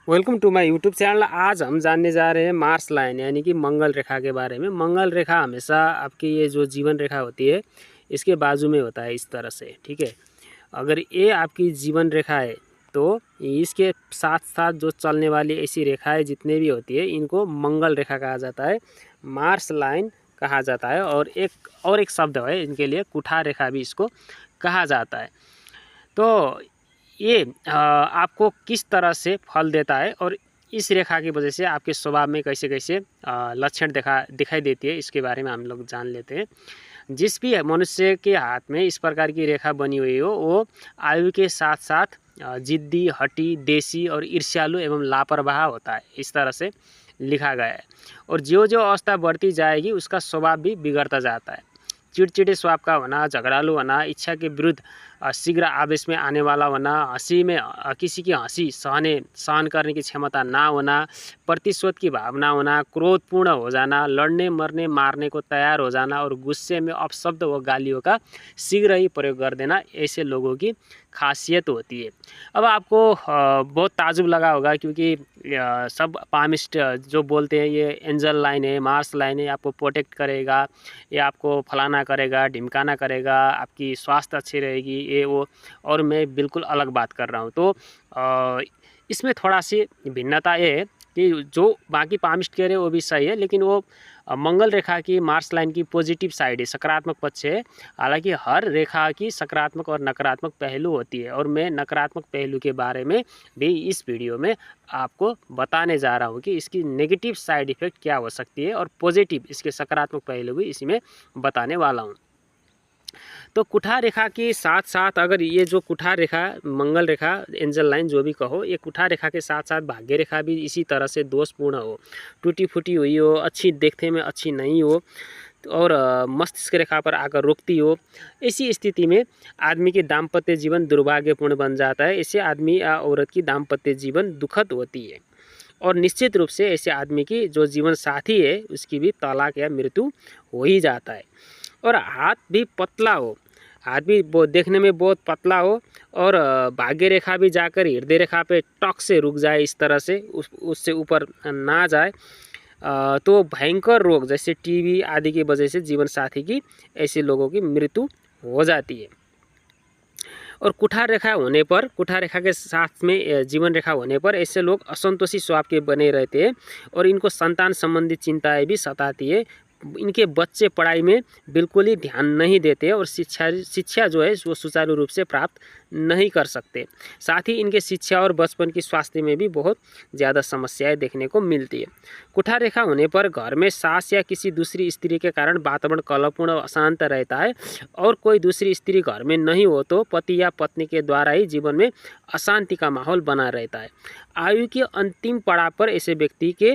Welcome to my YouTube channel. आज हम जानने जा रहे हैं मार्स लाइन यानी कि मंगल रेखा के बारे में। मंगल रेखा हमेशा आपकी ये जो जीवन रेखा होती है इसके बाजू में होता है इस तरह से, ठीक है। अगर ये आपकी जीवन रेखा है तो इसके साथ साथ जो चलने वाली ऐसी रेखाएं जितने भी होती है इनको मंगल रेखा कहा जाता है, मार्स लाइन कहा जाता है। और एक शब्द है इनके लिए, कुठार रेखा भी इसको कहा जाता है। तो ये आपको किस तरह से फल देता है और इस रेखा की वजह से आपके स्वभाव में कैसे कैसे लक्षण दिखाई देती है, इसके बारे में हम लोग जान लेते हैं। जिस भी मनुष्य के हाथ में इस प्रकार की रेखा बनी हुई हो वो आयु के साथ साथ जिद्दी, हठी, देशी और ईर्ष्यालु एवं लापरवाह होता है, इस तरह से लिखा गया है। और जो जो अवस्था बढ़ती जाएगी उसका स्वभाव भी बिगड़ता जाता है। चिड़चिड़े स्वभाव का होना, झगड़ालू होना, इच्छा के विरुद्ध शीघ्र आवेश में आने वाला होना, हंसी में किसी की हंसी सहन करने की क्षमता ना होना, प्रतिशोध की भावना होना, क्रोधपूर्ण हो जाना, लड़ने मरने मारने को तैयार हो जाना और गुस्से में अपशब्द व गालियों का शीघ्र ही प्रयोग कर देना, ऐसे लोगों की खासियत होती है। अब आपको बहुत ताजुब लगा होगा क्योंकि सब पामिस्ट जो बोलते हैं ये एंजल लाइन है, मार्स लाइन है, आपको प्रोटेक्ट करेगा, ये आपको फलाना करेगा, ढिमकाना करेगा, आपकी स्वास्थ्य अच्छी रहेगी, ये वो। और मैं बिल्कुल अलग बात कर रहा हूँ। तो इसमें थोड़ा सी भिन्नता ये है कि जो बाकी पामिस्ट कह रहे हैं वो भी सही है, लेकिन वो मंगल रेखा की, मार्स लाइन की पॉजिटिव साइड है, सकारात्मक पक्ष है। हालांकि हर रेखा की सकारात्मक और नकारात्मक पहलू होती है और मैं नकारात्मक पहलू के बारे में भी इस वीडियो में आपको बताने जा रहा हूँ कि इसकी नेगेटिव साइड इफ़ेक्ट क्या हो सकती है और पॉजिटिव इसके सकारात्मक पहलू भी इसी में बताने वाला हूँ। तो कुठार रेखा के साथ साथ अगर ये जो कुठार रेखा, मंगल रेखा, एंजल लाइन जो भी कहो, ये कुठार रेखा के साथ साथ भाग्य रेखा भी इसी तरह से दोषपूर्ण हो, टूटी फूटी हुई हो, अच्छी देखने में अच्छी नहीं हो और मस्तिष्क रेखा पर आकर रुकती हो, ऐसी स्थिति में आदमी के दाम्पत्य जीवन दुर्भाग्यपूर्ण बन जाता है। ऐसे आदमी या औरत की दाम्पत्य जीवन दुखद होती है और निश्चित रूप से ऐसे आदमी की जो जीवन साथी है उसकी भी तलाक या मृत्यु हो ही जाता है। और हाथ भी पतला हो, हाथ भी बहुत देखने में बहुत पतला हो और भाग्य रेखा भी जाकर हृदय रेखा पे टक से रुक जाए, इस तरह से उससे ऊपर ना जाए, तो भयंकर रोग जैसे टीबी आदि की वजह से जीवन साथी की, ऐसे लोगों की मृत्यु हो जाती है। और कुठार रेखा होने पर, कुठार रेखा के साथ में जीवन रेखा होने पर ऐसे लोग असंतोषी स्वभाव के बने रहते हैं और इनको संतान संबंधी चिंताएं भी सताती है। इनके बच्चे पढ़ाई में बिल्कुल ही ध्यान नहीं देते और शिक्षा जो है वो सुचारू रूप से प्राप्त नहीं कर सकते। साथ ही इनके शिक्षा और बचपन की स्वास्थ्य में भी बहुत ज़्यादा समस्याएं देखने को मिलती है। कुठार रेखा होने पर घर में सास या किसी दूसरी स्त्री के कारण वातावरण कलहपूर्ण और अशांत रहता है और कोई दूसरी स्त्री घर में नहीं हो तो पति या पत्नी के द्वारा ही जीवन में अशांति का माहौल बना रहता है। आयु के अंतिम पड़ाव पर ऐसे व्यक्ति के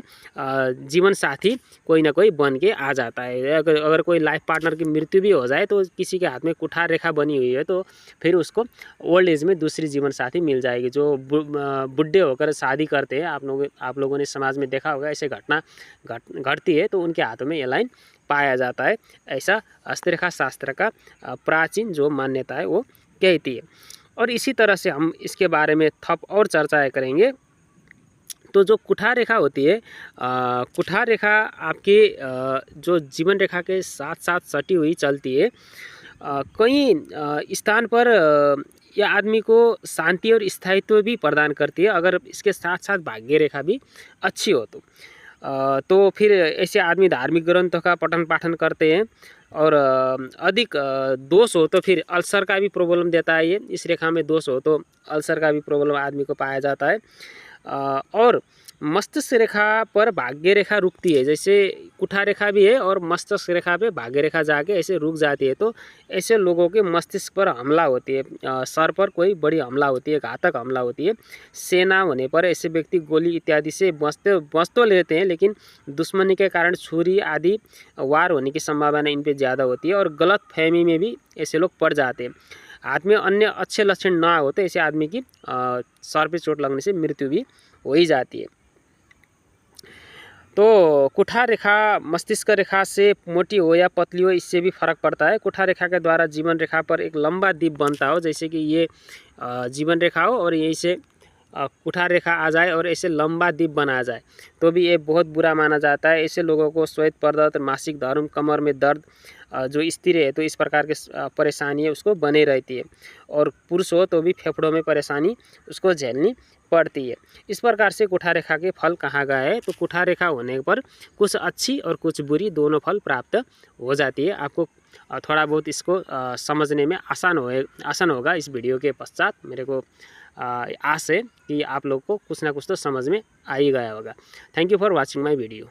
जीवन साथी कोई ना कोई बन के आ जाता है। अगर कोई लाइफ पार्टनर की मृत्यु भी हो जाए तो किसी के हाथ में कुठार रेखा बनी हुई है तो फिर उसको ओल्ड एज में दूसरी जीवन साथी मिल जाएगी। जो बुढ़े होकर शादी करते हैं, आप लोगों ने समाज में देखा होगा, ऐसे घटना घटती है तो उनके हाथों में ये लाइन पाया जाता है, ऐसा हस्तरेखा शास्त्र का प्राचीन जो मान्यता है वो कहती है। और इसी तरह से हम इसके बारे में थप और चर्चाएं करेंगे। तो जो कुठार रेखा होती है, कुठार रेखा आपके जो जीवन रेखा के साथ साथ सटी हुई चलती है। कई स्थान पर यह आदमी को शांति और स्थायित्व भी प्रदान करती है अगर इसके साथ साथ भाग्य रेखा भी अच्छी हो तो फिर ऐसे आदमी धार्मिक ग्रंथों का पठन पाठन करते हैं। और अधिक दोष हो तो फिर अल्सर का भी प्रॉब्लम देता है। ये इस रेखा में दोष हो तो अल्सर का भी प्रॉब्लम आदमी को पाया जाता है। और मस्तिष्क रेखा पर भाग्य रेखा रुकती है, जैसे कुठार रेखा भी है और मस्तिष्क रेखा पे भाग्य रेखा जाके ऐसे रुक जाती है तो ऐसे लोगों के मस्तिष्क पर हमला होती है, सर पर कोई बड़ी हमला होती है, घातक हमला होती है। सेना होने पर ऐसे व्यक्ति गोली इत्यादि से बच तो लेते हैं लेकिन दुश्मनी के कारण छुरी आदि वार होने की संभावना इन पर ज़्यादा होती है और गलत फहमी में भी ऐसे लोग पड़ जाते हैं। हाथ में अन्य अच्छे लक्षण ना हो तो ऐसे आदमी की सर पे चोट लगने से मृत्यु भी हो ही जाती है। तो कुठार रेखा मस्तिष्क रेखा से मोटी हो या पतली हो इससे भी फर्क पड़ता है। कुठार रेखा के द्वारा जीवन रेखा पर एक लंबा दीप बनता हो, जैसे कि ये जीवन रेखा हो और यहीं से कुठार रेखा आ जाए और ऐसे लंबा दीप बनाया जाए तो भी ये बहुत बुरा माना जाता है। ऐसे लोगों को श्वेत पदार्थ, मासिक धर्म, कमर में दर्द जो स्थिर है तो इस प्रकार के परेशानी है उसको बने रहती है। और पुरुष हो तो भी फेफड़ों में परेशानी उसको झेलनी पड़ती है। इस प्रकार से कुठार रेखा के फल कहा गया है। तो कुठार रेखा होने पर कुछ अच्छी और कुछ बुरी दोनों फल प्राप्त हो जाती है। आपको थोड़ा बहुत इसको समझने में आसान होगा। इस वीडियो के पश्चात मेरे को आस है कि आप लोग को कुछ ना कुछ तो समझ में आ ही गया होगा। Thank you for watching my video.